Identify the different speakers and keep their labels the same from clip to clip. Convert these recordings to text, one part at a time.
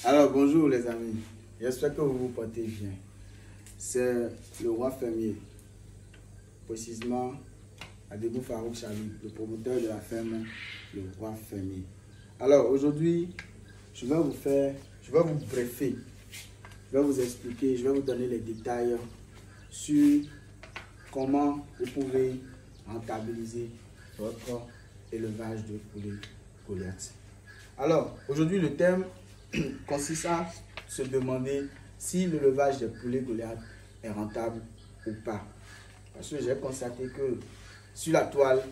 Speaker 1: Alors, bonjour les amis. J'espère que vous vous portez bien. C'est le roi fermier, précisément Adebou Farouk Chali, le promoteur de la ferme, le roi fermier. Alors, aujourd'hui, je vais vous briefer, je vais vous expliquer, je vais vous donner les détails sur comment vous pouvez rentabiliser votre élevage de poulets Goliath. Alors, aujourd'hui, le thème consiste à se demander si l'élevage des poulets Goliath est rentable ou pas. Parce que j'ai constaté que sur la toile,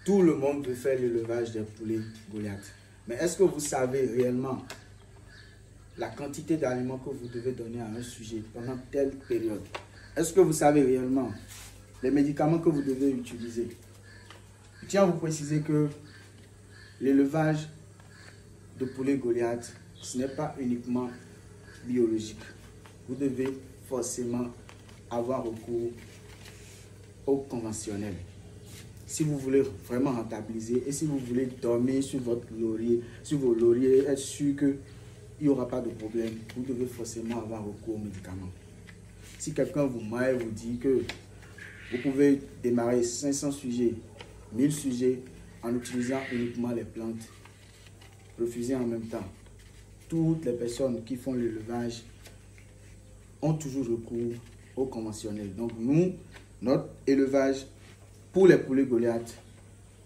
Speaker 1: tout le monde veut faire l'élevage des poulets Goliath. Mais est-ce que vous savez réellement la quantité d'aliments que vous devez donner à un sujet pendant telle période? Est-ce que vous savez réellement les médicaments que vous devez utiliser? Je tiens à vous préciser que l'élevage de poulets Goliath, ce n'est pas uniquement biologique. Vous devez forcément avoir recours au conventionnel. Si vous voulez vraiment rentabiliser et si vous voulez dormir sur votre laurier, sur vos lauriers, être sûr qu'il n'y aura pas de problème, vous devez forcément avoir recours aux médicaments. Si quelqu'un vous ment, vous dit que vous pouvez démarrer 500 sujets, 1000 sujets en utilisant uniquement les plantes, refusez en même temps. Toutes les personnes qui font l'élevage ont toujours recours au conventionnel. Donc nous, notre élevage pour les poulets Goliath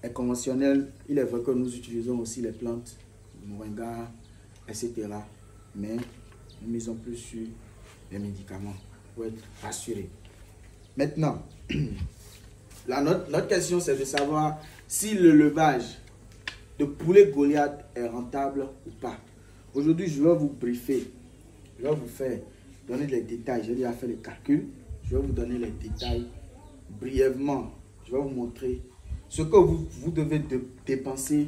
Speaker 1: est conventionnel. Il est vrai que nous utilisons aussi les plantes, le moringa, etc. Mais nous misons plus sur les médicaments pour être rassurés. Maintenant, notre question c'est de savoir si l'élevage de poulets Goliath est rentable ou pas. Aujourd'hui, je vais vous briefer. Je vais vous faire donner les détails. J'ai déjà fait les calculs. Je vais vous donner les détails brièvement. Je vais vous montrer ce que vous devez dépenser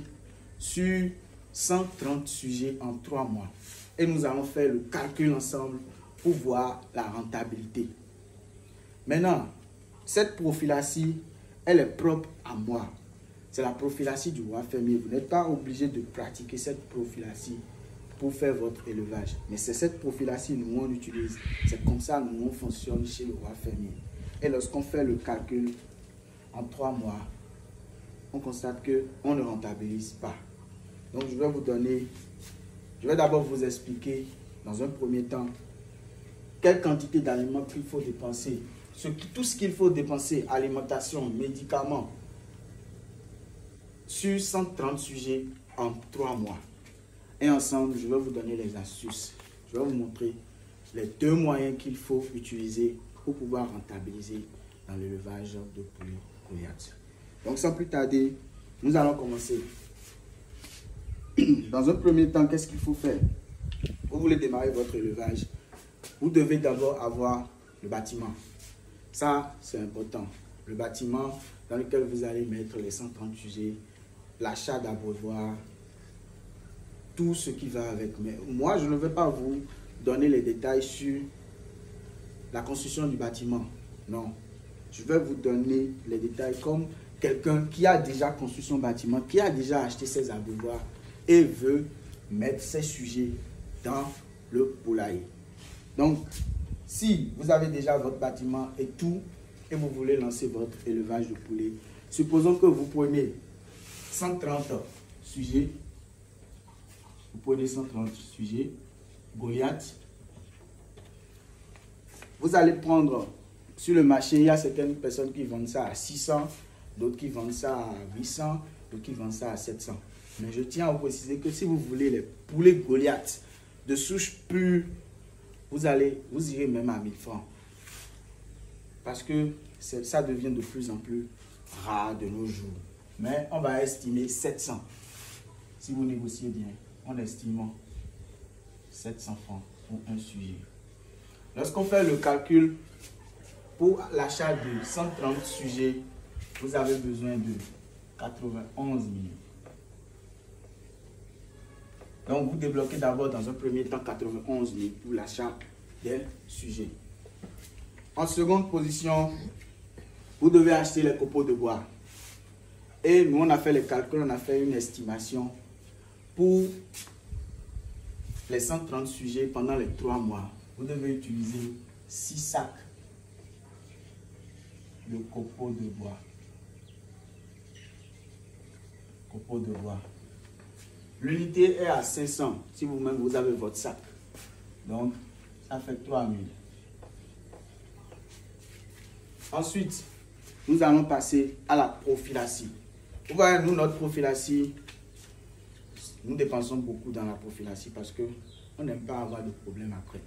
Speaker 1: sur 130 sujets en 3 mois. Et nous allons faire le calcul ensemble pour voir la rentabilité. Maintenant, cette prophylaxie, elle est propre à moi. C'est la prophylaxie du roi fermier. Vous n'êtes pas obligé de pratiquer cette prophylaxie pour faire votre élevage. Mais c'est cette prophylaxie que nous on utilise. C'est comme ça que nous on fonctionne chez le roi fermier. Et lorsqu'on fait le calcul en 3 mois, on constate qu'on ne rentabilise pas. Donc je vais d'abord vous expliquer dans un premier temps quelle quantité d'aliments qu'il faut dépenser. Tout ce qu'il faut dépenser, alimentation, médicaments, sur 130 sujets en 3 mois. Et ensemble, je vais vous donner les astuces. Je vais vous montrer les 2 moyens qu'il faut utiliser pour pouvoir rentabiliser dans l'élevage de poulets Goliath. Donc sans plus tarder, nous allons commencer. Dans un premier temps, qu'est-ce qu'il faut faire? Vous voulez démarrer votre élevage, vous devez d'abord avoir le bâtiment. Ça, c'est important. Le bâtiment dans lequel vous allez mettre les 130 sujets, l'achat d'abreuvoir, tout ce qui va avec. Mais moi, je ne vais pas vous donner les détails sur la construction du bâtiment. Non. Je vais vous donner les détails comme quelqu'un qui a déjà construit son bâtiment, qui a déjà acheté ses abreuvoirs et veut mettre ses sujets dans le poulailler. Donc, si vous avez déjà votre bâtiment et tout, et vous voulez lancer votre élevage de poulet, supposons que vous prenez 130 sujets. Vous prenez 130 sujets, Goliath. Vous allez prendre sur le marché, il y a certaines personnes qui vendent ça à 600, d'autres qui vendent ça à 800, d'autres qui vendent ça à 700. Mais je tiens à vous préciser que si vous voulez les poulets Goliath de souche pure, vous irez même à 1000 francs. Parce que ça devient de plus en plus rare de nos jours. Mais on va estimer 700. Si vous négociez bien, on estime 700 francs pour un sujet. Lorsqu'on fait le calcul pour l'achat de 130 sujets, vous avez besoin de 91 000. Donc vous débloquez d'abord dans un premier temps 91 000 pour l'achat des sujets. En seconde position, vous devez acheter les copeaux de bois. Et nous, on a fait les calculs, on a fait une estimation pour les 130 sujets pendant les 3 mois, vous devez utiliser 6 sacs de copeaux de bois. Copeaux de bois. L'unité est à 500 si vous-même vous avez votre sac. Donc, ça fait 3000. Ensuite, nous allons passer à la prophylaxie. Vous voyez, nous, notre prophylaxie, nous dépensons beaucoup dans la prophylaxie parce qu'on n'aime pas avoir de problème après.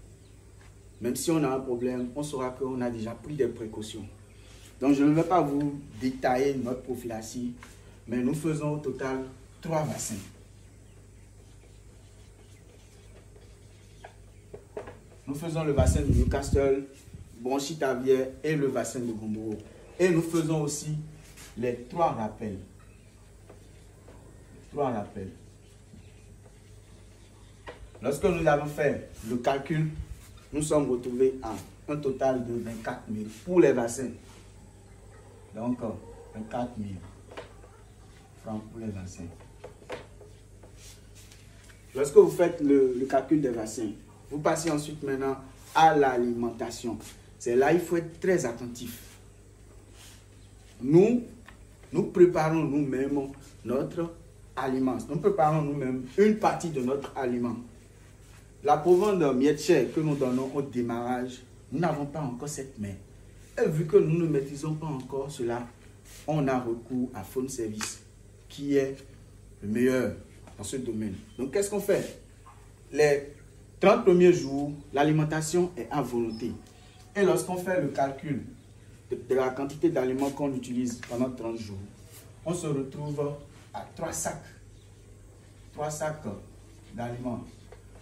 Speaker 1: Même si on a un problème, on saura qu'on a déjà pris des précautions. Donc, je ne vais pas vous détailler notre prophylaxie, mais nous faisons au total 3 vaccins. Nous faisons le vaccin de Newcastle, bronchite aviaire et le vaccin de Gumboro. Et nous faisons aussi les 3 rappels. 3 rappels. Lorsque nous avons fait le calcul, nous sommes retrouvés à un total de 24 000 pour les vaccins. Donc, 24 000 francs pour les vaccins. Lorsque vous faites le calcul des vaccins, vous passez ensuite maintenant à l'alimentation. C'est là il faut être très attentif. Nous préparons nous-mêmes notre aliment. Nous préparons nous-mêmes une partie de notre aliment. La provende miette que nous donnons au démarrage, nous n'avons pas encore cette main. Et vu que nous ne maîtrisons pas encore cela, on a recours à Faune Service, qui est le meilleur dans ce domaine. Donc, qu'est-ce qu'on fait? Les 30 premiers jours, l'alimentation est à volonté. Et lorsqu'on fait le calcul de la quantité d'aliments qu'on utilise pendant 30 jours, on se retrouve à 3 sacs. 3 sacs d'aliments.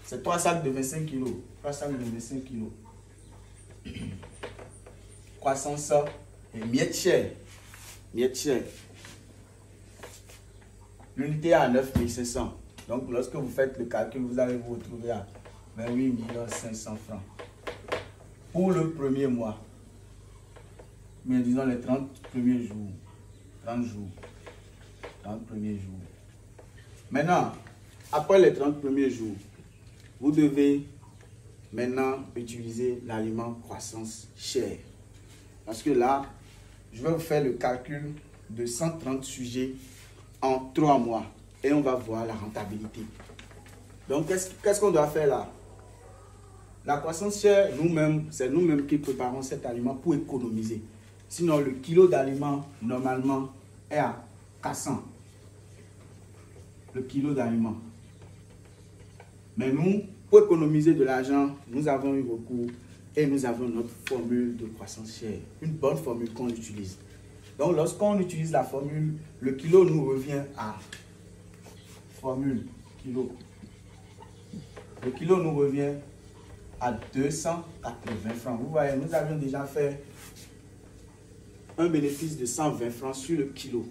Speaker 1: C'est 3 sacs de 25 kg. 3 sacs de 25 kg. Croissance et miettes chères. Miettes chères. L'unité est à 9500. Donc, lorsque vous faites le calcul, vous allez vous retrouver à 28 500 francs. Pour le premier mois. Mais disons les 30 premiers jours. 30 jours. 30 premiers jours. Maintenant, après les 30 premiers jours, vous devez maintenant utiliser l'aliment croissance chair. Parce que là, je vais vous faire le calcul de 130 sujets en 3 mois. Et on va voir la rentabilité. Donc, qu'est-ce qu'on doit faire là? La croissance chair, nous-mêmes, c'est nous-mêmes qui préparons cet aliment pour économiser. Sinon, le kilo d'aliment, normalement, est à 400. Le kilo d'aliment. Mais nous, pour économiser de l'argent, nous avons eu recours et nous avons notre formule de croissance chair. Une bonne formule qu'on utilise. Donc, lorsqu'on utilise la formule, le kilo nous revient à formule kilo. Le kilo nous revient à 280 francs. Vous voyez, nous avions déjà fait un bénéfice de 120 francs sur le kilo.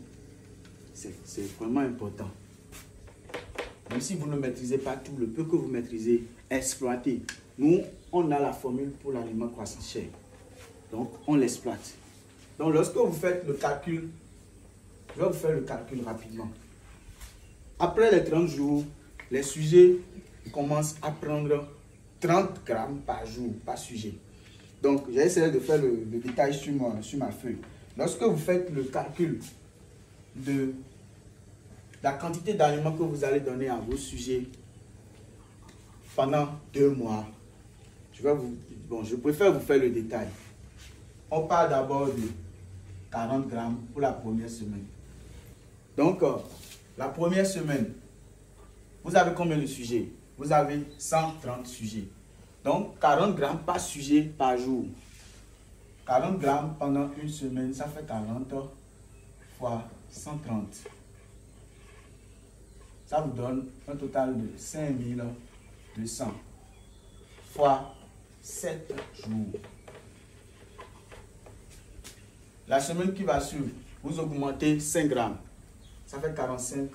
Speaker 1: C'est vraiment important. Même si vous ne maîtrisez pas tout, le peu que vous maîtrisez, exploitez. Nous, on a la formule pour l'aliment croissance chair. Donc, on l'exploite. Donc, lorsque vous faites le calcul, je vais vous faire le calcul rapidement. Après les 30 jours, les sujets commencent à prendre 30 grammes par jour, par sujet. Donc, j'ai essayé de faire le détail sur ma feuille. Lorsque vous faites le calcul de la quantité d'aliments que vous allez donner à vos sujets pendant 2 mois, je préfère vous faire le détail. On part d'abord de 40 grammes pour la première semaine. Donc, la première semaine, vous avez combien de sujets? Vous avez 130 sujets. Donc, 40 grammes par sujet par jour. 40 grammes pendant une semaine, ça fait 40 fois 130. Ça vous donne un total de 5200 fois 7 jours. La semaine qui va suivre, vous augmentez 5 grammes. Ça fait 45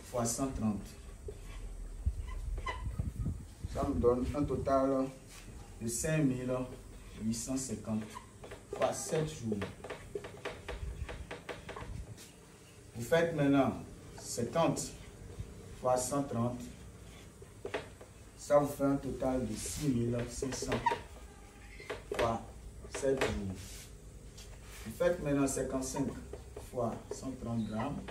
Speaker 1: fois 130. Ça me donne un total de 5850 fois 7 jours. Vous faites maintenant 50 fois 130. Ça vous fait un total de 6500 fois 7 jours. Vous faites maintenant 55 fois 130 grammes.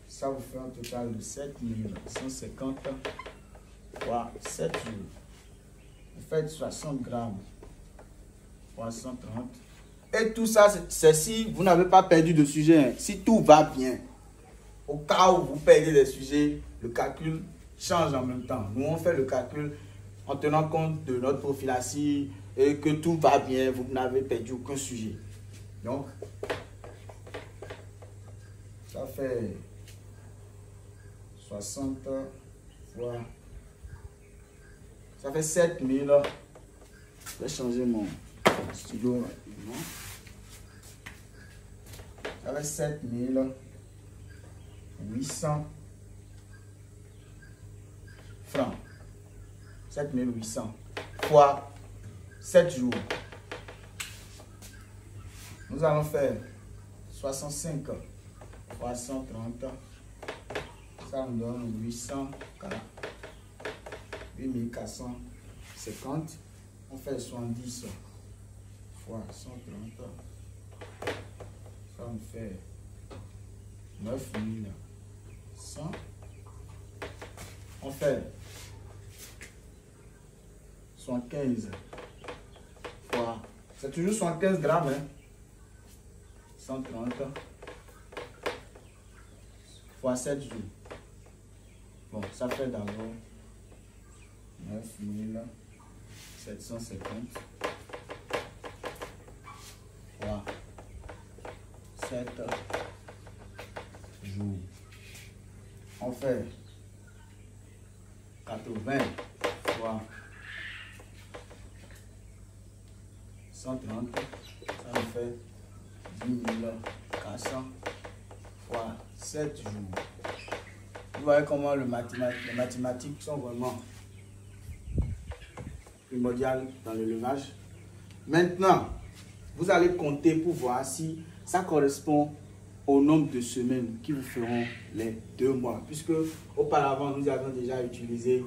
Speaker 1: Ça vous fait un total de 7150 fois 7 jours. Vous faites 60 grammes fois 130. Et tout ça, c'est si vous n'avez pas perdu de sujet. Si tout va bien, au cas où vous perdez des sujets, le calcul change en même temps. Nous, on fait le calcul en tenant compte de notre prophylaxie et que tout va bien, vous n'avez perdu aucun sujet. Donc, ça fait 60 fois... Ça fait 7000. Je vais changer mon stylo rapidement. Ça fait 7800 francs. 7800 fois 7 jours. Nous allons faire 65 fois 130. Ça nous donne 8450. On fait 70 fois 130. Ça nous fait 9100. On fait 75 fois, c'est toujours 75 grammes, hein? 130 fois 7 jours. Bon, ça fait d'abord 9750 fois 7 jours. On fait 80 fois 130. Ça nous fait 10400 fois 7 jours. Vous voyez comment les mathématiques sont vraiment primordiales dans l'élevage. Maintenant, vous allez compter pour voir si ça correspond au nombre de semaines qui vous feront les 2 mois. Puisque auparavant, nous avons déjà utilisé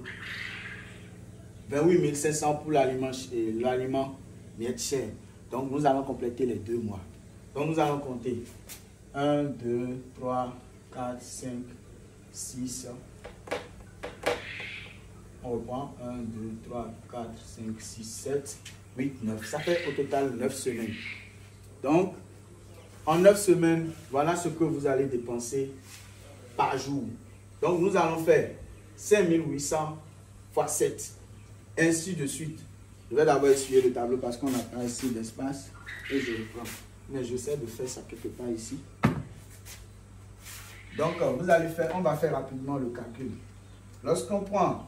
Speaker 1: 28 500 pour l'aliment miette chair. Donc, nous allons compléter les 2 mois. Donc, nous allons compter 1, 2, 3, 4, 5, 6. On reprend 1, 2, 3, 4, 5, 6, 7, 8, 9. Ça fait au total 9 semaines. Donc, en 9 semaines, voilà ce que vous allez dépenser par jour. Donc, nous allons faire 5800 fois 7. Ainsi de suite. Je vais d'abord essuyer le tableau parce qu'on n'a pas assez d'espace. Et je reprends. Mais j'essaie de faire ça quelque part ici. Donc, vous allez faire, on va faire rapidement le calcul. Lorsqu'on prend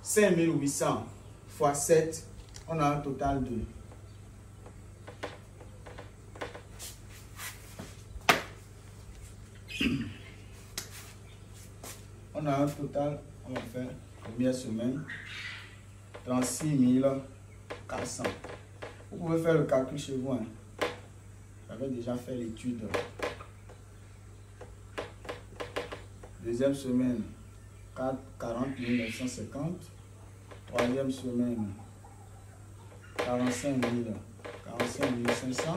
Speaker 1: 5800 fois 7, on a un total de 'on a un total, on va faire première semaine, 36 400. Vous pouvez faire le calcul chez vous. Hein. J'avais déjà fait l'étude. Deuxième semaine, 40 950. Troisième semaine, 45 500.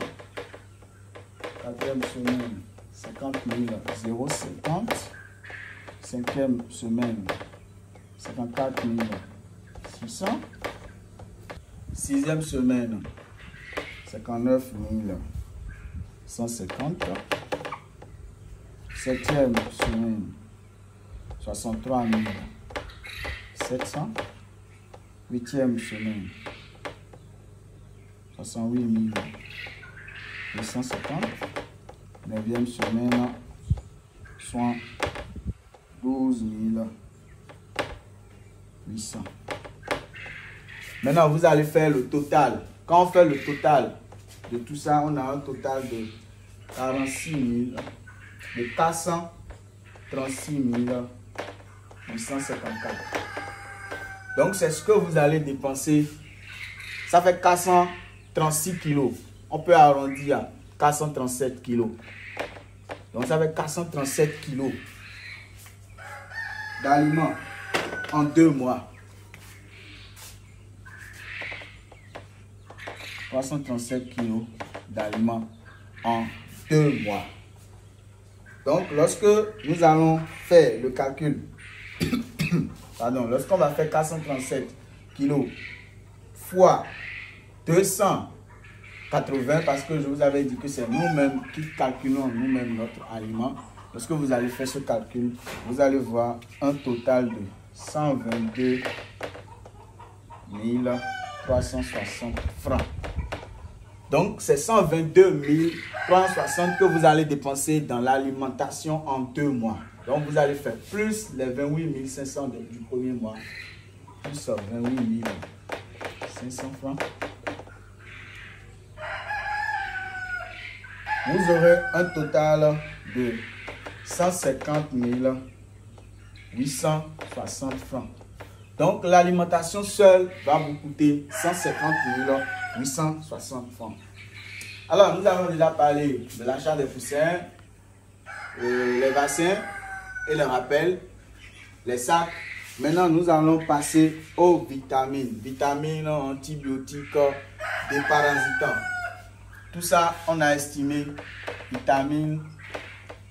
Speaker 1: Quatrième semaine, 50 050. Cinquième semaine, 54 600. Sixième semaine, 59 150. Septième semaine, 63 700. Huitième semaine, 68 850. Neuvième semaine, 12 800. Maintenant, vous allez faire le total. Quand on fait le total de tout ça, on a un total de 436 854. Donc, c'est ce que vous allez dépenser. Ça fait 436 kilos. On peut arrondir à 437 kilos. Donc, ça fait 437 kilos d'aliments en 2 mois. 337 kg d'aliments en 2 mois. Donc, lorsque nous allons faire le calcul, pardon, lorsqu'on va faire 437 kg fois 280, parce que je vous avais dit que c'est nous-mêmes qui calculons nous-mêmes notre aliment. Lorsque vous allez faire ce calcul, vous allez voir un total de 122 360 francs. Donc, c'est 122 360 que vous allez dépenser dans l'alimentation en 2 mois. Donc, vous allez faire plus les 28 500 du premier mois, plus 28 500 francs. Vous aurez un total de 150 860 francs. Donc, l'alimentation seule va vous coûter 150 860 francs. Alors, nous avons déjà parlé de l'achat des poussins, les vaccins et les rappels, les sacs. Maintenant, nous allons passer aux vitamines. Vitamines, antibiotiques, déparasitants. Tout ça, on a estimé, vitamines,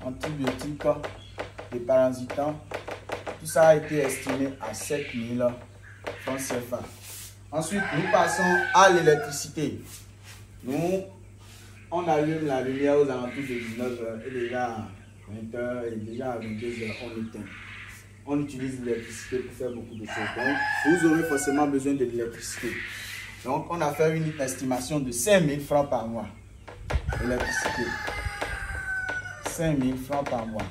Speaker 1: antibiotiques, déparasitants. Tout ça a été estimé à 7 000 francs CFA. Ensuite, nous passons à l'électricité. On allume la lumière aux alentours de 19h et déjà à 20h et déjà à 22h, on éteint. On utilise l'électricité pour faire beaucoup de choses. Donc, vous aurez forcément besoin de l'électricité. Donc, on a fait une estimation de 5 000 francs par mois. L'électricité. 5 000 francs par mois.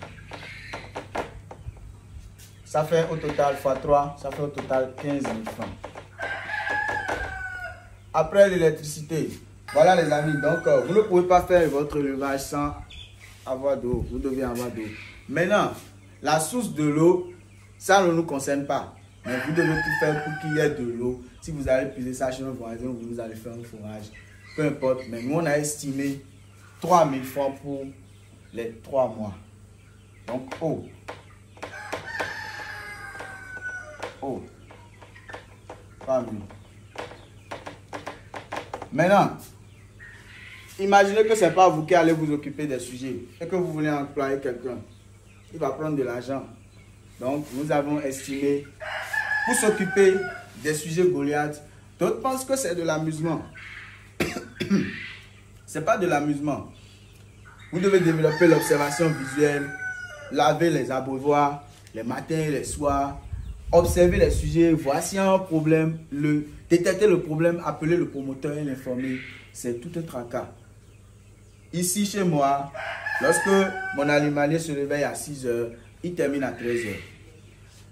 Speaker 1: Ça fait au total x3, ça fait au total 15 000 francs. Après l'électricité, voilà les amis, donc vous ne pouvez pas faire votre élevage sans avoir d'eau. Vous devez avoir d'eau. Maintenant, la source de l'eau, ça ne nous concerne pas. Mais vous devez tout faire pour qu'il y ait de l'eau. Si vous allez puiser ça chez un voisin, vous allez faire un forage. Peu importe. Mais nous, on a estimé 3 000 francs pour les 3 mois. Donc, eau. Eau. 3 000. Maintenant, imaginez que ce n'est pas vous qui allez vous occuper des sujets et que vous voulez employer quelqu'un. Il va prendre de l'argent. Donc, nous avons estimé, pour s'occuper des sujets Goliath, d'autres pensent que c'est de l'amusement. Ce n'est pas de l'amusement. Vous devez développer l'observation visuelle, laver les abreuvoirs, les matins et les soirs, observer les sujets, voir s'il y a un problème, détecter le problème, appeler le promoteur et l'informer. C'est tout un tracas. Ici, chez moi, lorsque mon animalier se réveille à 6 h, il termine à 13 h.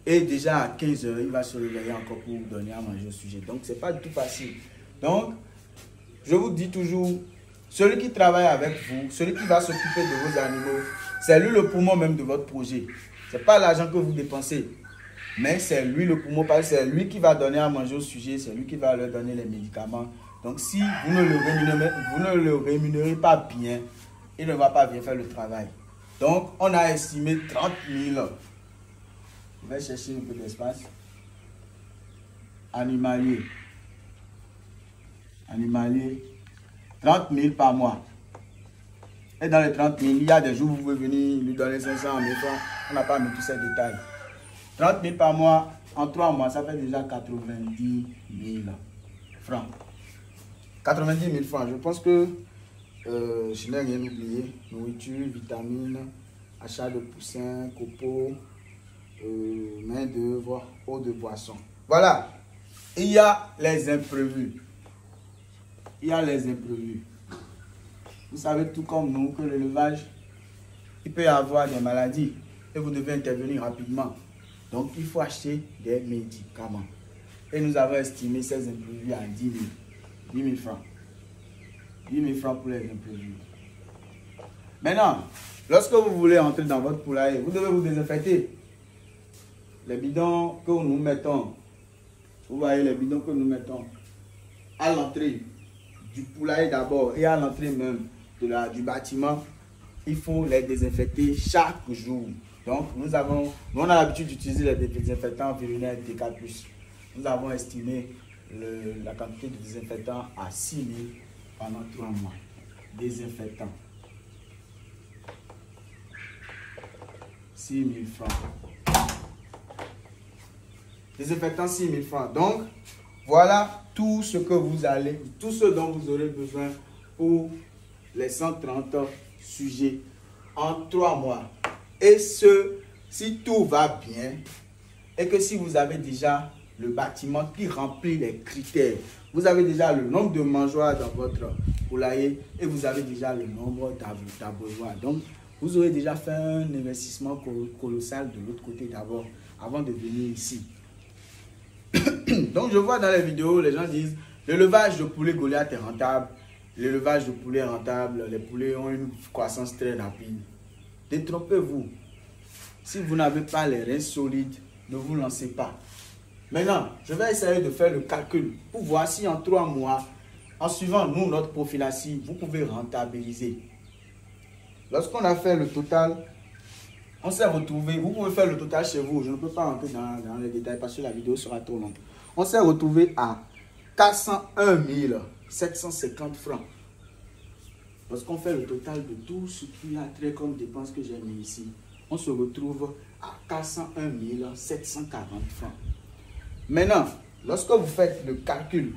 Speaker 1: Et déjà à 15 h, il va se réveiller encore pour donner à manger au sujet. Donc, ce n'est pas du tout facile. Donc, je vous dis toujours, celui qui travaille avec vous, celui qui va s'occuper de vos animaux, c'est lui le poumon même de votre projet. Ce n'est pas l'argent que vous dépensez. Mais c'est lui le poumon, parce que c'est lui qui va donner à manger au sujet, c'est lui qui va leur donner les médicaments. Donc si vous ne le rémunérez pas bien, il ne va pas bien faire le travail. Donc on a estimé 30 000. Je vais chercher un peu d'espace. Animalier. 30 000 par mois. Et dans les 30 000, il y a des jours où vous pouvez venir lui donner 500 000 francs. On n'a pas mis tous ces détails. 30 000 par mois, en 3 mois, ça fait déjà 90 000 francs. 90 000 francs. Je pense que je n'ai rien oublié. Nourriture, vitamines, achat de poussins, copeaux, main d'œuvre, eau de boisson. Voilà. Il y a les imprévus. Vous savez tout comme nous que l'élevage, il peut y avoir des maladies et vous devez intervenir rapidement. Donc, il faut acheter des médicaments. Et nous avons estimé ces imprévus à 10 000 francs. 10 000 francs pour les imprévus. Maintenant, lorsque vous voulez entrer dans votre poulailler, vous devez vous désinfecter. Les bidons que nous mettons, vous voyez les bidons que nous mettons à l'entrée du poulailler d'abord et à l'entrée même du bâtiment, il faut les désinfecter chaque jour. Donc, nous on a l'habitude d'utiliser les désinfectants vétérinaires DK+. Nous avons estimé la quantité de désinfectant à 6 000 pendant 3 mois. Désinfectant. 6 000 francs. Désinfectant 6 000 francs. Donc, voilà tout ce dont vous aurez besoin pour les 130 sujets en 3 mois. Et si tout va bien, et que si vous avez déjà le bâtiment qui remplit les critères, vous avez déjà le nombre de mangeoires dans votre poulailler et vous avez déjà le nombre d'abreuvoirs. Donc, vous aurez déjà fait un investissement colossal de l'autre côté d'abord, avant de venir ici. Donc, je vois dans les vidéos, les gens disent, l'élevage de poulet Goliath est rentable, l'élevage de poulet est rentable, les poulets ont une croissance très rapide. Détrompez-vous. Si vous n'avez pas les reins solides, ne vous lancez pas. Maintenant, je vais essayer de faire le calcul pour voir si en 3 mois, en suivant nous notre prophylaxie, vous pouvez rentabiliser. Lorsqu'on a fait le total, on s'est retrouvé, vous pouvez faire le total chez vous, je ne peux pas rentrer dans les détails parce que la vidéo sera trop longue. On s'est retrouvé à 401 750 francs. Lorsqu'on fait le total de tout ce qu'il y a très comme dépenses que j'ai mis ici, on se retrouve à 401 740 francs. Maintenant, lorsque vous faites le calcul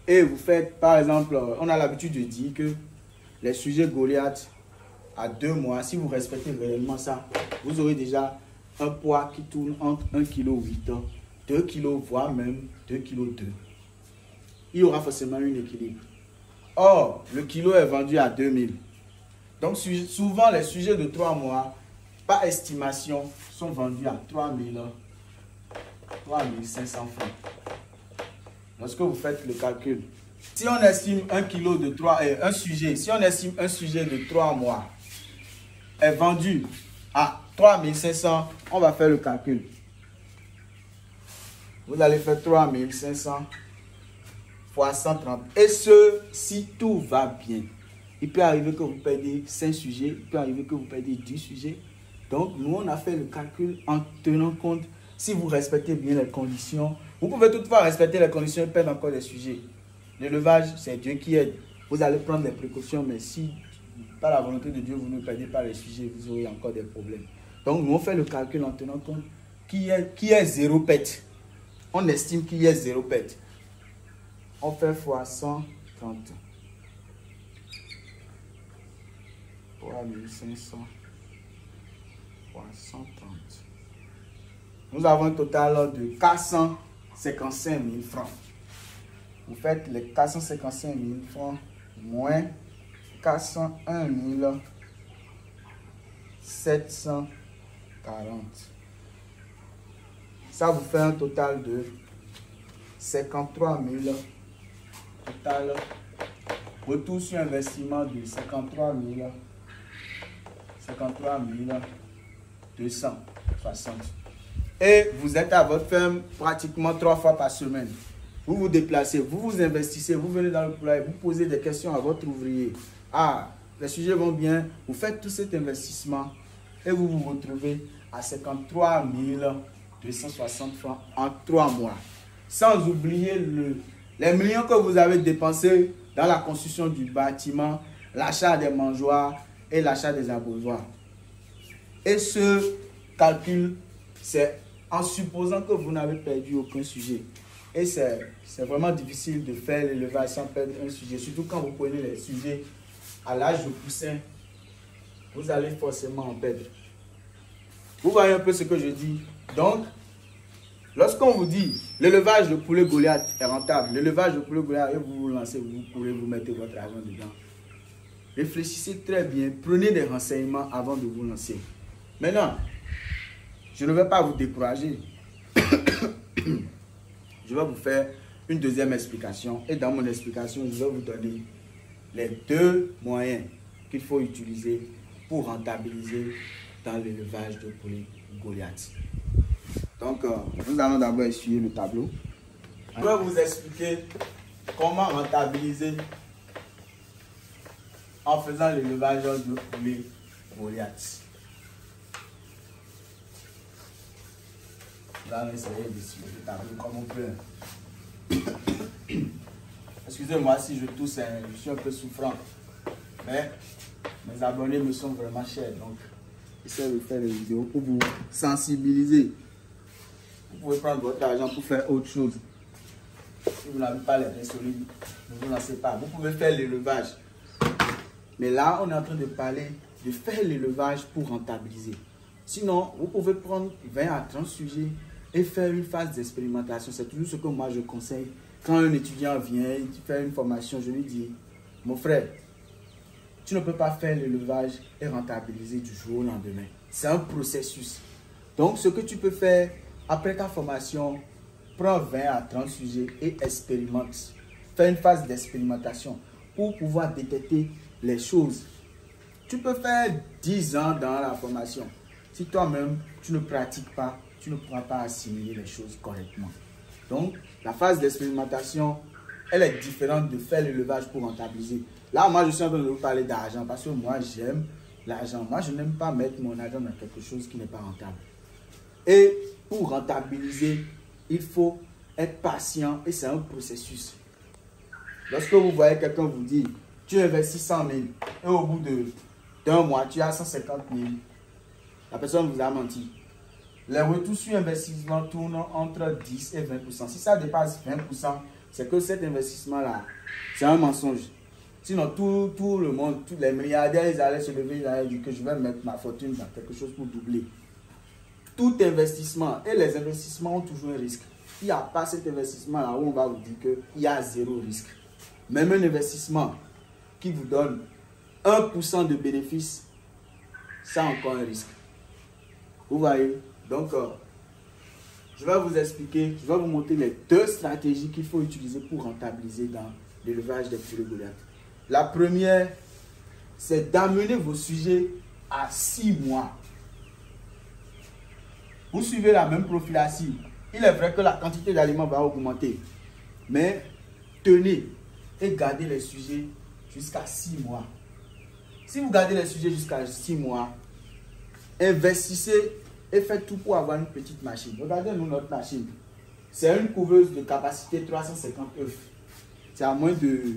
Speaker 1: et vous faites, par exemple, on a l'habitude de dire que les sujets Goliath à 2 mois, si vous respectez réellement ça, vous aurez déjà un poids qui tourne entre 1,8 kg, 2 kg, voire même 2,2 kg. Il y aura forcément un équilibre. Or, le kilo est vendu à 2000. Donc, souvent, les sujets de 3 mois, par estimation, sont vendus à 3500 francs. Lorsque vous faites le calcul, si on estime un sujet de 3 mois est vendu à 3500, on va faire le calcul. Vous allez faire 3500 fois 130. Et si tout va bien. Il peut arriver que vous perdiez 5 sujets, il peut arriver que vous perdiez 10 sujets. Donc, nous, on a fait le calcul en tenant compte, si vous respectez bien les conditions. Vous pouvez toutefois respecter les conditions et perdre encore des sujets. L'élevage, c'est Dieu qui aide. Vous allez prendre des précautions, mais si, par la volonté de Dieu, vous ne perdez pas les sujets, vous aurez encore des problèmes. Donc, nous, on fait le calcul en tenant compte qui est 0 pète. On estime qu'il y a 0 pète. On fait fois 130. 3500 fois 130. Nous avons un total de 455 000 francs. Vous faites les 455 000 francs moins 401 740. Ça vous fait un total de 53 000. Total retour sur investissement de 53 260. Et vous êtes à votre ferme pratiquement 3 fois par semaine. Vous vous déplacez, vous vous investissez, vous venez dans le poulailler, vous posez des questions à votre ouvrier. Ah, les sujets vont bien, vous faites tout cet investissement et vous vous retrouvez à 53 260 francs en 3 mois. Sans oublier les millions que vous avez dépensés dans la construction du bâtiment, l'achat des mangeoires et l'achat des abreuvoirs. Et ce calcul, c'est en supposant que vous n'avez perdu aucun sujet. Et c'est vraiment difficile de faire l'élevage sans perdre un sujet. Surtout quand vous prenez les sujets à l'âge de poussin, vous allez forcément en perdre. Vous voyez un peu ce que je dis. Donc, lorsqu'on vous dit l'élevage de poulet Goliath est rentable, l'élevage de poulet Goliath, et vous vous lancez, vous pourrez vous mettre votre argent dedans. Réfléchissez très bien, prenez des renseignements avant de vous lancer. Maintenant, je ne vais pas vous décourager. Je vais vous faire une deuxième explication. Et dans mon explication, je vais vous donner les 2 moyens qu'il faut utiliser pour rentabiliser dans l'élevage de poulet Goliath. Donc, nous allons d'abord essuyer le tableau. Je vais vous expliquer comment rentabiliser en faisant l'élevage de poulet Goliath. Nous allons essayer de tabler comme on peut. Excusez-moi si je tousse, je suis un peu souffrant. Mais mes abonnés me sont vraiment chers. Donc, j'essaie de faire des vidéos pour vous sensibiliser. Vous pouvez prendre votre argent pour faire autre chose. Si vous n'avez pas les reins solides, ne vous lancez pas. Vous pouvez faire l'élevage. Mais là, on est en train de parler de faire l'élevage pour rentabiliser. Sinon, vous pouvez prendre 20 à 30 sujets et faire une phase d'expérimentation. C'est toujours ce que moi je conseille. Quand un étudiant vient faire une formation, je lui dis, mon frère, tu ne peux pas faire l'élevage et rentabiliser du jour au lendemain. C'est un processus. Donc, ce que tu peux faire après ta formation, prends 20 à 30 sujets et expérimente. Fais une phase d'expérimentation pour pouvoir détecter les choses. Tu peux faire 10 ans dans la formation. Si toi-même, tu ne pratiques pas, tu ne pourras pas assimiler les choses correctement. Donc, la phase d'expérimentation, elle est différente de faire l'élevage pour rentabiliser. Là, moi, je suis en train de vous parler d'argent parce que moi, j'aime l'argent. Moi, je n'aime pas mettre mon argent dans quelque chose qui n'est pas rentable. Et pour rentabiliser, il faut être patient et c'est un processus. Lorsque vous voyez quelqu'un vous dire, tu investis 100 000 et au bout d'un mois, tu as 150 000, la personne vous a menti. Les retours sur investissement tournent entre 10 et 20%. Si ça dépasse 20%, c'est que cet investissement-là, c'est un mensonge. Sinon, tout le monde, tous les milliardaires, ils allaient se lever, ils allaient dire que je vais mettre ma fortune dans quelque chose pour doubler. Tout investissement, et les investissements ont toujours un risque. Il n'y a pas cet investissement-là où on va vous dire qu'il y a zéro risque. Même un investissement qui vous donne 1% de bénéfice, ça a encore un risque. Vous voyez? Donc, je vais vous expliquer, je vais vous montrer les 2 stratégies qu'il faut utiliser pour rentabiliser dans l'élevage des poulets Goliath. La première, c'est d'amener vos sujets à 6 mois. Vous suivez la même prophylaxie. Il est vrai que la quantité d'aliments va augmenter. Mais tenez et gardez les sujets jusqu'à 6 mois. Si vous gardez les sujets jusqu'à 6 mois, investissez et faites tout pour avoir une petite machine. Regardez-nous notre machine. C'est une couveuse de capacité 350 œufs. C'est à moins de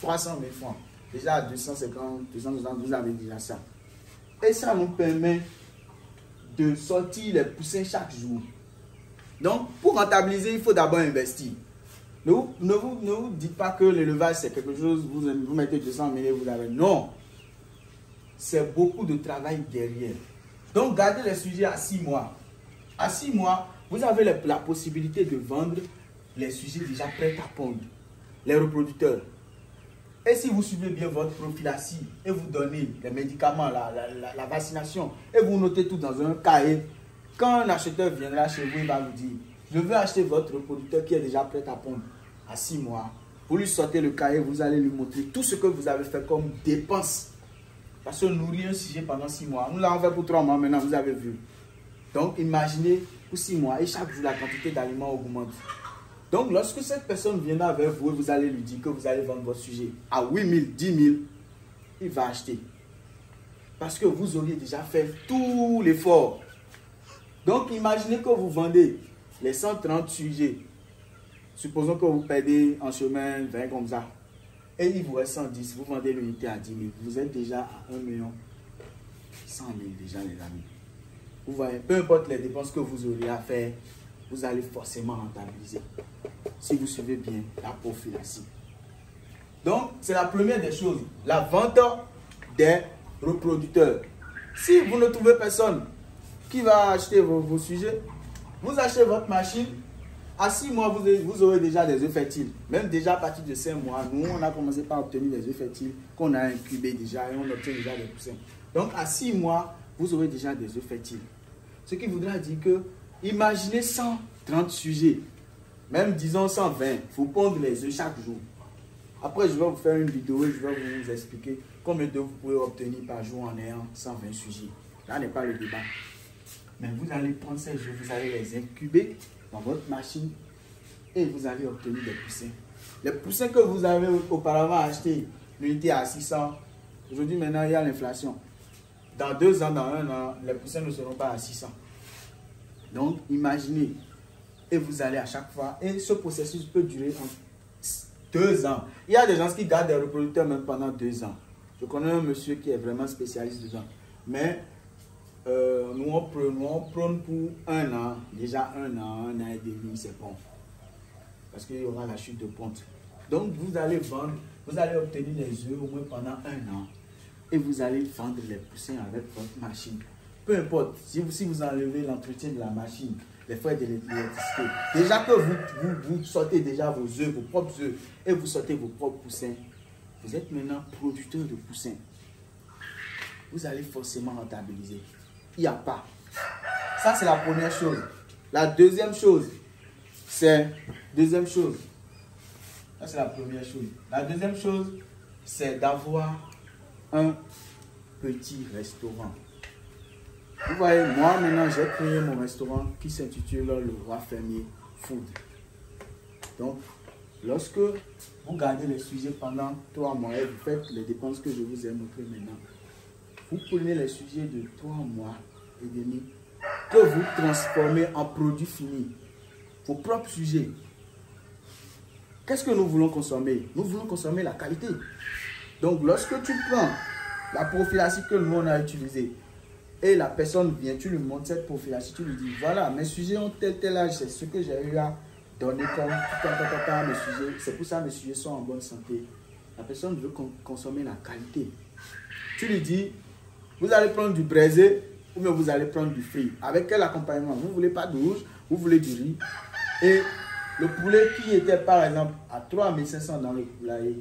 Speaker 1: 300 000 francs. Déjà à 250, 260, vous avez déjà ça. Et ça nous permet de sortir les poussins chaque jour. Donc, pour rentabiliser, il faut d'abord investir. Ne vous dites pas que l'élevage, c'est quelque chose, vous mettez 200 000 et vous avez. Non. C'est beaucoup de travail derrière. Donc, gardez les sujets à 6 mois. À 6 mois, vous avez la possibilité de vendre les sujets déjà prêts à pondre, les reproducteurs. Et si vous suivez bien votre prophylaxie et vous donnez les médicaments, la vaccination, et vous notez tout dans un cahier, quand un acheteur viendra chez vous, il va vous dire, je veux acheter votre reproducteur qui est déjà prêt à pondre à 6 mois. Vous lui sortez le cahier, vous allez lui montrer tout ce que vous avez fait comme dépense. Parce que nourrir un sujet pendant 6 mois, nous l'avons fait pour 3 mois maintenant, vous avez vu. Donc imaginez pour 6 mois et chaque jour la quantité d'aliments augmente. Donc lorsque cette personne viendra vers vous et vous allez lui dire que vous allez vendre votre sujet à 8 000, 10 000, il va acheter. Parce que vous auriez déjà fait tout l'effort. Donc imaginez que vous vendez les 130 sujets. Supposons que vous perdez en chemin 20 comme ça. Et il vous reste 110, vous vendez l'unité à 10 000. Vous êtes déjà à 1 million 100 000 déjà les amis. Vous voyez, peu importe les dépenses que vous aurez à faire, vous allez forcément rentabiliser. Si vous suivez bien la prophylaxie. Donc, c'est la première des choses. La vente des reproducteurs. Si vous ne trouvez personne qui va acheter vos sujets, vous achetez votre machine. À 6 mois, vous aurez déjà des œufs fertiles. Même déjà à partir de 5 mois, nous, on a commencé par obtenir des œufs fertiles qu'on a incubés déjà et on obtient déjà des poussins. Donc, à 6 mois, vous aurez déjà des œufs fertiles. Ce qui voudra dire que, imaginez 130 sujets, même disons 120, il faut pondre les œufs chaque jour. Après, je vais vous faire une vidéo et je vais vous expliquer combien d'œufs vous pouvez obtenir par jour en ayant 120 sujets. Là n'est pas le débat. Mais vous allez prendre ces œufs, vous allez les incuber dans votre machine et vous allez obtenir des poussins. Les poussins que vous avez auparavant achetés, l'unité à 600, aujourd'hui maintenant il y a l'inflation. Dans 2 ans, dans 1 an, les poussins ne seront pas à 600. Donc, imaginez. Et vous allez à chaque fois. Et ce processus peut durer 2 ans. Il y a des gens qui gardent des reproducteurs même pendant 2 ans. Je connais un monsieur qui est vraiment spécialiste dedans. Mais nous, on prône pour 1 an. Déjà 1 an, 1 an et demi, c'est bon. Parce qu'il y aura la chute de ponte. Donc, vous allez vendre, vous allez obtenir les œufs au moins pendant 1 an. Et vous allez vendre les poussins avec votre machine. Peu importe, si vous enlevez l'entretien de la machine, les frais de l'électricité, déjà que vous sortez déjà vos œufs, vos propres œufs, et vous sortez vos propres poussins, vous êtes maintenant producteur de poussins. Vous allez forcément rentabiliser. Il n'y a pas. Ça, c'est la première chose. La deuxième chose, c'est... Ça, c'est la première chose. La deuxième chose, c'est d'avoir un petit restaurant. Vous voyez, moi maintenant j'ai créé mon restaurant qui s'intitule Le Roi Fermier Food. Donc, lorsque vous gardez les sujets pendant 3 mois et vous faites les dépenses que je vous ai montrées maintenant, vous prenez les sujets de 3 mois et demi que vous transformez en produits finis. Vos propres sujets. Qu'est-ce que nous voulons consommer? Nous voulons consommer la qualité. Donc, lorsque tu prends la prophylaxie que nous on a utilisée, et la personne vient, tu lui montres cette prophylaxie, tu lui dis, voilà, mes sujets ont tel âge, c'est ce que j'ai eu à donner comme mes sujets. C'est pour ça que mes sujets sont en bonne santé. La personne veut consommer la qualité. Tu lui dis, vous allez prendre du braisé ou bien vous allez prendre du frit. Avec quel accompagnement? Vous ne voulez pas de rouge, vous voulez du riz. Et le poulet qui était par exemple à 3500 dans le poulailler,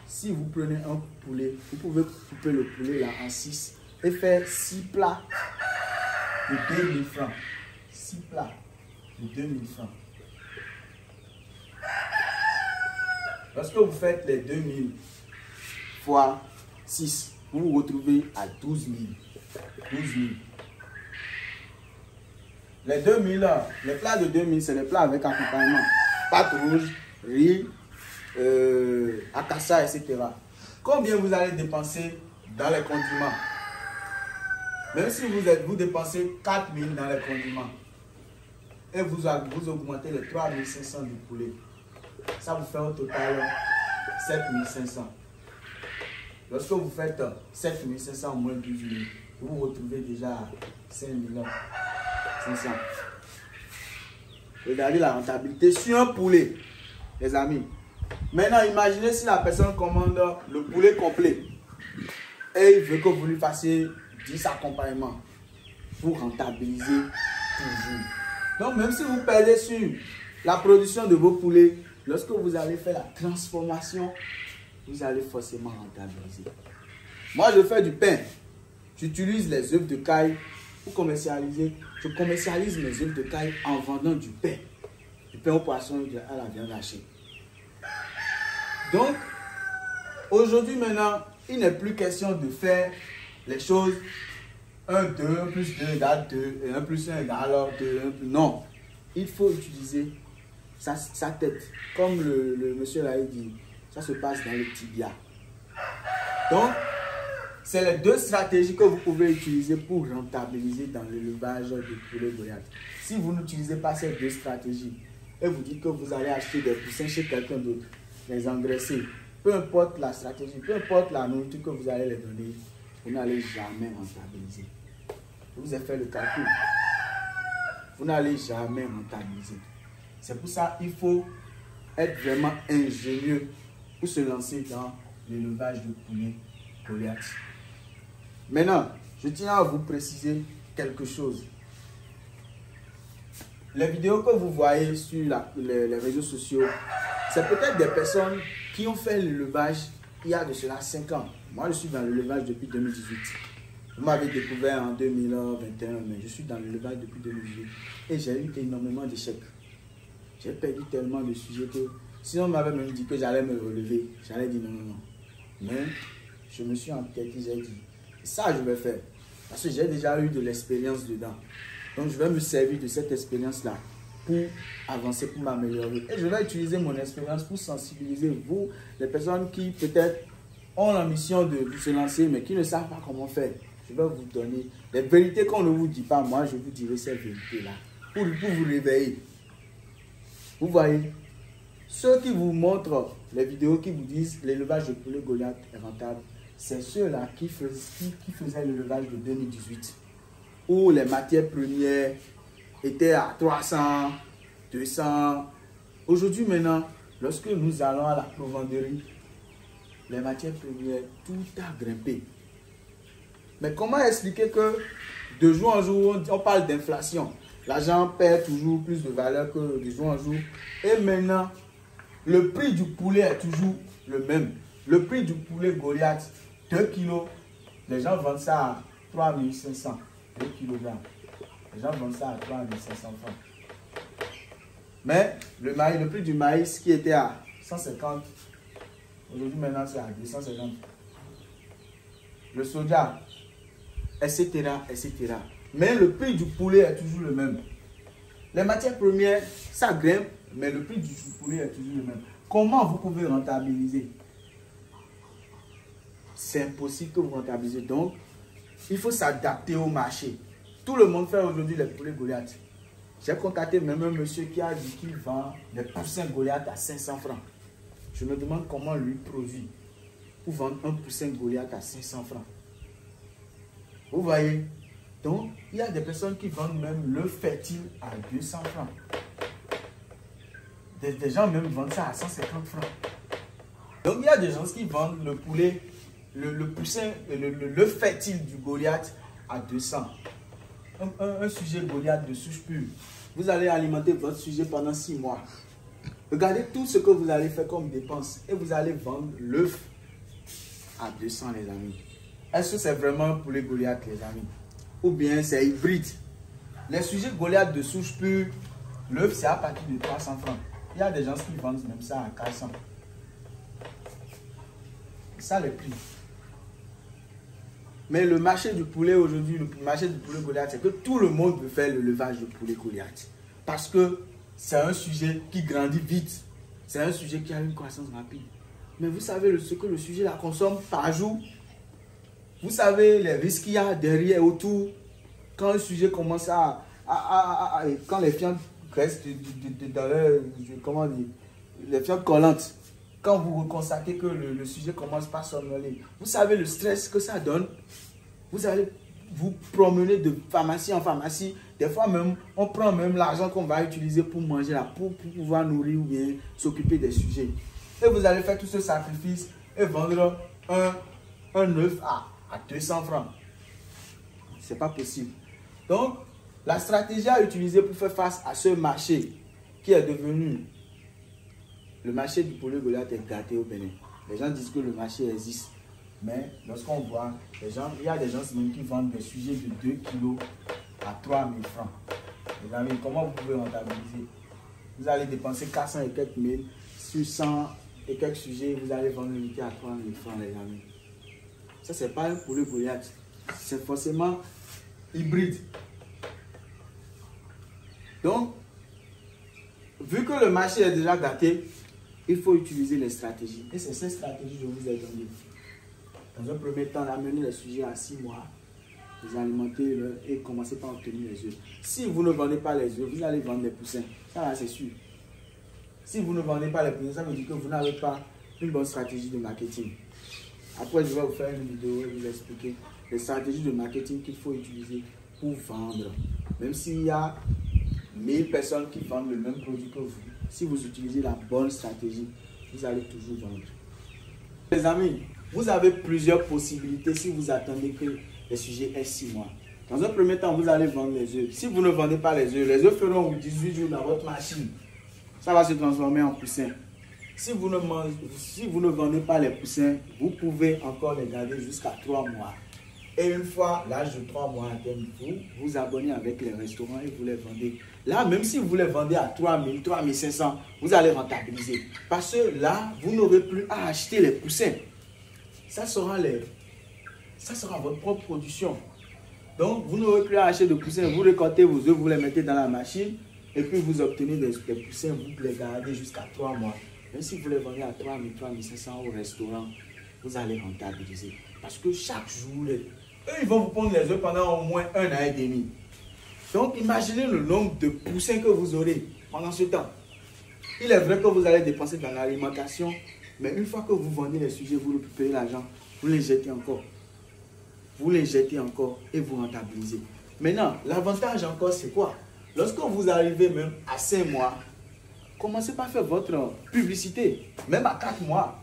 Speaker 1: si vous prenez un poulet, vous pouvez couper le poulet là en 6 et faire 6 plats de 2000 francs. 6 plats de 2000 francs. Lorsque vous faites les 2000 fois 6, vous vous retrouvez à 12 000. 12 000. Les 2000 là, les plats de 2000, c'est les plats avec accompagnement. Pâte rouge, riz, akassa, etc. Combien vous allez dépenser dans les condiments? Même si vous dépensez 4 000 dans les condiments et vous augmentez les 3 500 du poulet, ça vous fait au total 7 500. Lorsque vous faites 7 500 moins 12 000, vous vous retrouvez déjà à 5 500. Regardez la rentabilité sur un poulet, les amis. Maintenant, imaginez si la personne commande le poulet complet et il veut que vous lui fassiez 10 accompagnements pour rentabiliser toujours. Donc, même si vous perdez sur la production de vos poulets, lorsque vous allez faire la transformation, vous allez forcément rentabiliser. Moi, je fais du pain. J'utilise les œufs de caille pour commercialiser. Je commercialise mes œufs de caille en vendant du pain. Du pain au poisson et à la viande hachée. Donc, aujourd'hui maintenant, il n'est plus question de faire les choses 1, 2, 1 plus 2 égale 2, et 1 plus 1 égale alors 2, 1 plus... Non, il faut utiliser sa tête. Comme le monsieur l'a dit, ça se passe dans le tibia. Donc, c'est les 2 stratégies que vous pouvez utiliser pour rentabiliser dans l'élevage de poulet Goliath. Si vous n'utilisez pas ces 2 stratégies et vous dites que vous allez acheter des poussins chez quelqu'un d'autre, les engraisser, peu importe la stratégie, peu importe la nourriture que vous allez les donner, vous n'allez jamais rentabiliser. Je vous ai fait le calcul. Vous n'allez jamais rentabiliser. C'est pour ça qu'il faut être vraiment ingénieux pour se lancer dans l'élevage de poulet Goliath. Maintenant, je tiens à vous préciser quelque chose. Les vidéos que vous voyez sur les réseaux sociaux, c'est peut-être des personnes qui ont fait l'élevage il y a de cela 5 ans. Moi, je suis dans l'élevage depuis 2018. Vous m'avez découvert en 2021, mais je suis dans l'élevage depuis 2018. Et j'ai eu énormément d'échecs. J'ai perdu tellement de sujets que si on m'avait même dit que j'allais me relever, j'allais dire non. Mais je me suis entêté, j'ai dit, ça je vais faire. Parce que j'ai déjà eu de l'expérience dedans. Donc je vais me servir de cette expérience-là pour avancer, pour m'améliorer. Et je vais utiliser mon expérience pour sensibiliser vous, les personnes qui peut-être ont la mission de se lancer, mais qui ne savent pas comment faire. Je vais vous donner les vérités qu'on ne vous dit pas. Moi, je vous dirai ces vérités-là pour vous réveiller. Vous voyez, ceux qui vous montrent les vidéos qui vous disent l'élevage de poulet Goliath est rentable, c'est ceux-là qui faisaient l'élevage de 2018, où les matières premières étaient à 300, 200. Aujourd'hui, maintenant, lorsque nous allons à la provenderie, les matières premières, tout a grimpé. Mais comment expliquer que de jour en jour, on parle d'inflation? L'argent perd toujours plus de valeur que de jour en jour. Et maintenant, le prix du poulet est toujours le même. Le prix du poulet Goliath, 2 kilos, les gens vendent ça à 3500, 2 kg. Les gens vendent ça à 3500 francs. Mais le prix du maïs qui était à 150, aujourd'hui maintenant c'est à 250. Le soja, etc., etc. Mais le prix du poulet est toujours le même. Les matières premières, ça grimpe, mais le prix du poulet est toujours le même. Comment vous pouvez rentabiliser? C'est impossible que vous rentabilisez. Donc, il faut s'adapter au marché. Tout le monde fait aujourd'hui les poulets Goliath. J'ai contacté même un monsieur qui a dit qu'il vend les poussins Goliath à 500 francs. Je me demande comment lui produit pour vendre un poussin Goliath à 500 francs. Vous voyez? Donc, il y a des personnes qui vendent même le fertile à 200 francs. Des gens même vendent ça à 150 francs. Donc, il y a des gens qui vendent le poulet, le poussin, le fertile du Goliath à 200. Un sujet Goliath de souche pure. Vous allez alimenter votre sujet pendant 6 mois. Regardez tout ce que vous allez faire comme dépense et vous allez vendre l'œuf à 200, les amis. Est-ce que c'est vraiment un poulet Goliath, les amis? Ou bien c'est hybride? Les sujets Goliath de souche pure, l'œuf c'est à partir de 300 francs. Il y a des gens qui vendent même ça à 400. C'est ça le prix. Mais le marché du poulet aujourd'hui, le marché du poulet Goliath, c'est que tout le monde veut faire l'élevage de poulet Goliath. Parce que c'est un sujet qui grandit vite. C'est un sujet qui a une croissance rapide. Mais vous savez ce que le sujet la consomme par jour? Vous savez les risques qu'il y a derrière, autour. Quand un sujet commence quand les fientes restent dans comment dire, les fientes collantes. Quand vous constatez que le sujet commence par somnoler, vous savez le stress que ça donne. Vous allez vous promener de pharmacie en pharmacie. Des fois même, on prend même l'argent qu'on va utiliser pour manger là, pour pouvoir nourrir ou bien s'occuper des sujets. Et vous allez faire tout ce sacrifice et vendre un œuf à 200 francs. C'est pas possible. Donc, la stratégie à utiliser pour faire face à ce marché qui est devenu le marché du poulet Goliath est gâté au Bénin. Les gens disent que le marché existe. Mais lorsqu'on voit, il y a des gens même qui vendent des sujets de 2 kilos à 3000 francs. Les amis, comment vous pouvez rentabiliser? Vous allez dépenser 400 et quelques mille sur 100 et quelques sujets, vous allez vendre l'unité à 3000 francs, les amis. Ça, c'est pas un poulet Goliath. C'est forcément hybride. Donc, vu que le marché est déjà gâté, il faut utiliser les stratégies. Et c'est ces stratégies que je vous ai données. Dans un premier temps, amener les sujets à 6 mois, les alimenter et commencer par obtenir les œufs. Si vous ne vendez pas les œufs, vous allez vendre les poussins. Ça, c'est sûr. Si vous ne vendez pas les poussins, ça veut dire que vous n'avez pas une bonne stratégie de marketing. Après, je vais vous faire une vidéo et vous expliquer les stratégies de marketing qu'il faut utiliser pour vendre. Même s'il y a 1000 personnes qui vendent le même produit que vous, si vous utilisez la bonne stratégie, vous allez toujours vendre. Les amis, vous avez plusieurs possibilités si vous attendez que les sujets aient 6 mois. Dans un premier temps, vous allez vendre les œufs. Si vous ne vendez pas les œufs feront 18 jours dans votre machine. Ça va se transformer en poussins. Si vous ne vendez pas les poussins, vous pouvez encore les garder jusqu'à 3 mois. Et une fois l'âge de 3 mois atteint, vous vous abonnez avec les restaurants et vous les vendez. Là, même si vous les vendez à 3000, 3500, vous allez rentabiliser. Parce que là, vous n'aurez plus à acheter les poussins. Ça sera votre propre production. Donc, vous n'aurez plus à acheter de poussins. Vous récoltez vos œufs, vous les mettez dans la machine et puis vous obtenez des poussins, vous les gardez jusqu'à 3 mois. Même si vous les vendez à 3000, 3500 au restaurant, vous allez rentabiliser. Parce que chaque jour, eux, ils vont vous pondre les œufs pendant au moins 1 an et demi. Donc, imaginez le nombre de poussins que vous aurez pendant ce temps. Il est vrai que vous allez dépenser dans l'alimentation, mais une fois que vous vendez les sujets, vous récupérez l'argent, vous les jetez encore. Vous les jetez encore et vous rentabilisez. Maintenant, l'avantage encore, c'est quoi? Lorsque vous arrivez même à 5 mois, commencez par faire votre publicité, même à 4 mois.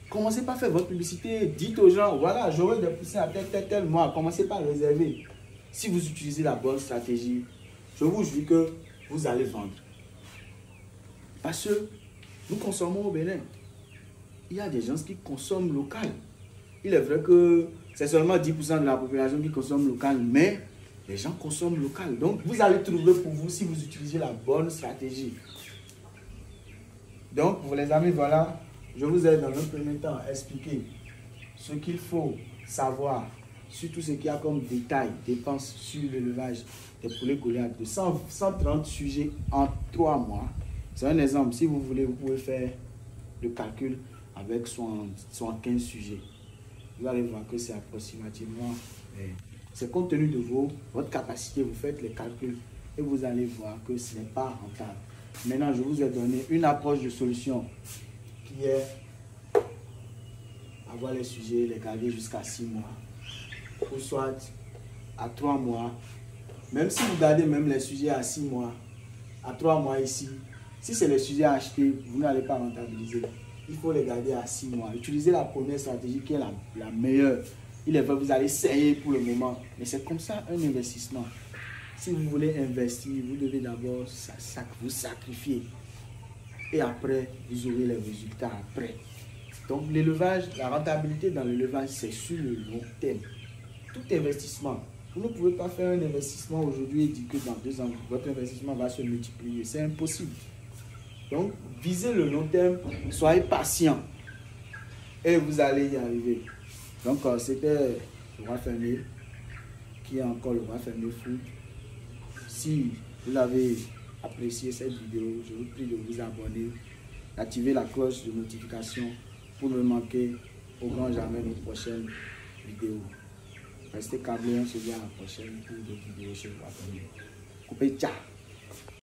Speaker 1: Commencez par faire votre publicité, dites aux gens, voilà, j'aurai des poussins à tel mois. Commencez par réserver. Si vous utilisez la bonne stratégie, je vous jure que vous allez vendre. Parce que nous consommons au Bénin. Il y a des gens qui consomment local. Il est vrai que c'est seulement 10% de la population qui consomme local, mais les gens consomment local. Donc, vous allez trouver pour vous si vous utilisez la bonne stratégie. Donc, pour les amis, voilà, je vous ai dans un premier temps expliqué ce qu'il faut savoir sur tout ce qu'il y a comme détail, dépenses sur l'élevage des poulets Goliath de 130 sujets en 3 mois. C'est un exemple. Si vous voulez, vous pouvez faire le calcul avec 15 sujets. Vous allez voir que c'est approximativement, c'est compte tenu de votre capacité, vous faites les calculs et vous allez voir que ce n'est pas rentable. Maintenant, je vous ai donné une approche de solution qui est avoir les sujets, les garder jusqu'à 6 mois, ou soit à 3 mois. Même si vous gardez même les sujets à 6 mois, à 3 mois ici, si c'est les sujets à acheter, vous n'allez pas rentabiliser. Il faut les garder à 6 mois. Utilisez la première stratégie qui est la meilleure. Il est vrai, vous allez essayer pour le moment, mais c'est comme ça un investissement. Si vous voulez investir, vous devez d'abord vous sacrifier. Et après, vous aurez les résultats après. Donc l'élevage, la rentabilité dans l'élevage, c'est sur le long terme. Tout investissement. Vous ne pouvez pas faire un investissement aujourd'hui et dire que dans 2 ans, votre investissement va se multiplier. C'est impossible. Donc, visez le long terme, soyez patient et vous allez y arriver. Donc, c'était le roi fermier, qui est encore le roi fermier food. Si vous avez apprécié cette vidéo, je vous prie de vous abonner, d'activer la cloche de notification pour ne manquer au grand jamais nos prochaines vidéos. Restez câblés, on se dit à la prochaine pour d'autres vidéos chez le roi fermier. Coupez, ciao!